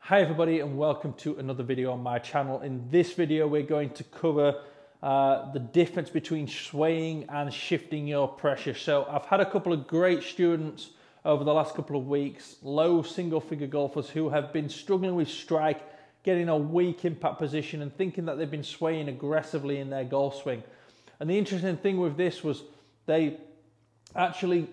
Hi everybody and welcome to another video on my channel. In this video we're going to cover the difference between swaying and shifting your pressure. So I've had a couple of great students over the last couple of weeks, low single figure golfers who have been struggling with strike, getting a weak impact position and thinking that they've been swaying aggressively in their golf swing. And the interesting thing with this was they actually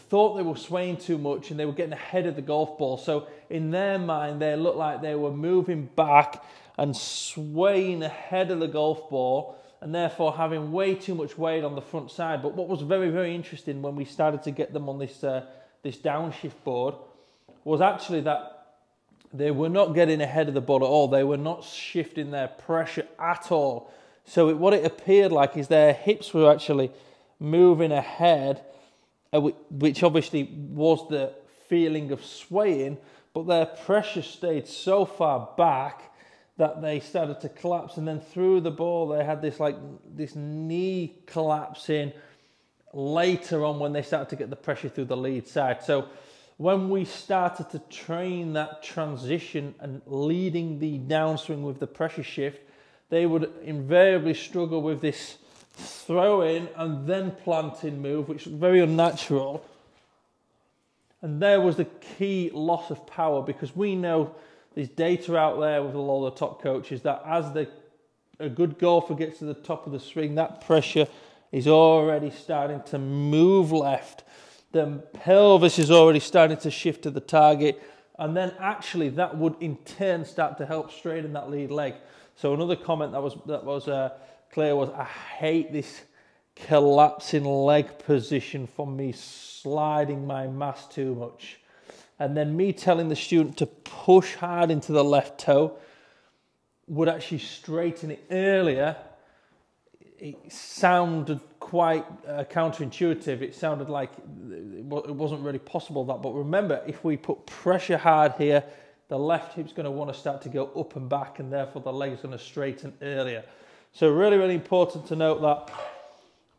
thought they were swaying too much and they were getting ahead of the golf ball. So in their mind, they looked like they were moving back and swaying ahead of the golf ball and therefore having way too much weight on the front side. But what was very, very interesting when we started to get them on this downshift board was actually that they were not getting ahead of the ball at all. They were not shifting their pressure at all. So what it appeared like is their hips were actually moving ahead, which obviously was the feeling of swaying, but their pressure stayed so far back that they started to collapse, and then through the ball they had this knee collapsing later on when they started to get the pressure through the lead side. So when we started to train that transition and leading the downswing with the pressure shift, they would invariably struggle with this throw in and then planting move, which was very unnatural. And there was the key loss of power, because we know there's data out there with a lot of the top coaches that as a good golfer gets to the top of the swing, that pressure is already starting to move left. The pelvis is already starting to shift to the target, and then actually that would in turn start to help straighten that lead leg. So another comment that was clear was, I hate this collapsing leg position for me sliding my mass too much. And then me telling the student to push hard into the left toe would actually straighten it earlier. It sounded quite counterintuitive. It sounded like it wasn't really possible that. But remember, if we put pressure hard here, the left hip's going to want to start to go up and back, and therefore the leg's going to straighten earlier. So really, really important to note that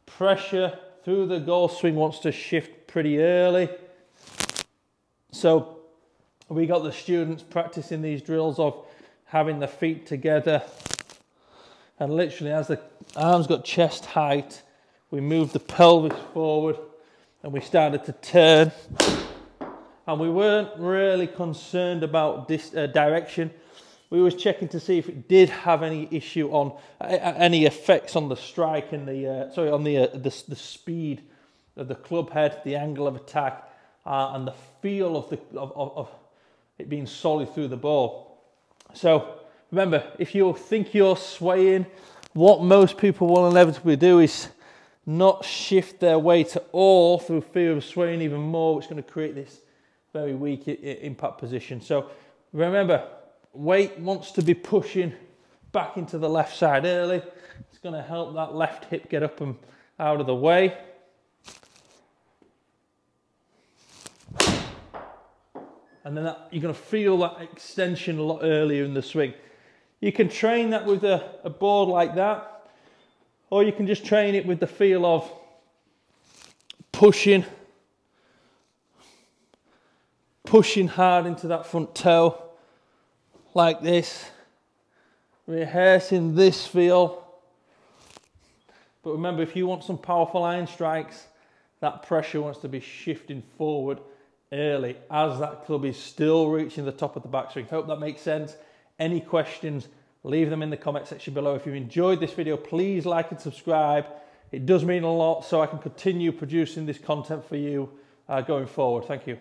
pressure through the golf swing wants to shift pretty early. So we got the students practicing these drills of having the feet together, and literally as the arms got chest height, we moved the pelvis forward and we started to turn. And we weren't really concerned about this direction. We was checking to see if it did have any issue on any effects on the strike and the speed of the club head, the angle of attack, and the feel of it being solid through the ball. So remember, if you think you're swaying, what most people will inevitably do is not shift their weight at all through fear of swaying even more, which is going to create this very weak impact position. So remember, weight wants to be pushing back into the left side early. It's going to help that left hip get up and out of the way. And then you're going to feel that extension a lot earlier in the swing. You can train that with a board like that, or you can just train it with the feel of pushing hard into that front toe like this, rehearsing this feel. But remember, if you want some powerful iron strikes, that pressure wants to be shifting forward early as that club is still reaching the top of the backswing. Hope that makes sense. Any questions, leave them in the comment section below. If you enjoyed this video, please like and subscribe. It does mean a lot, so I can continue producing this content for you going forward. Thank you.